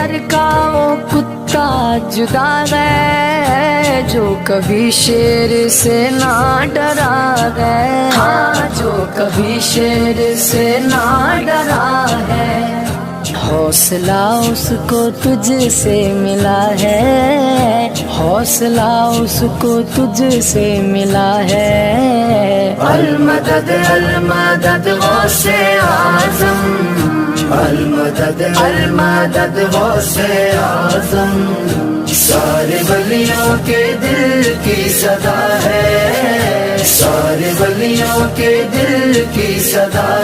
घर का वो कुत्ता जुदा है, जो कभी शेर से ना डरा है। हाँ, जो कभी शेर से ना डरा है। हौसला उसको तुझसे मिला है, हौसला उसको तुझसे मिला है। अलमदद अलमदद गौसे आज़म, अलमदद अलमदद गौसे आज़म। सारे वलियों के दिल की सदा है, सारे वलियों के दिल की सदा।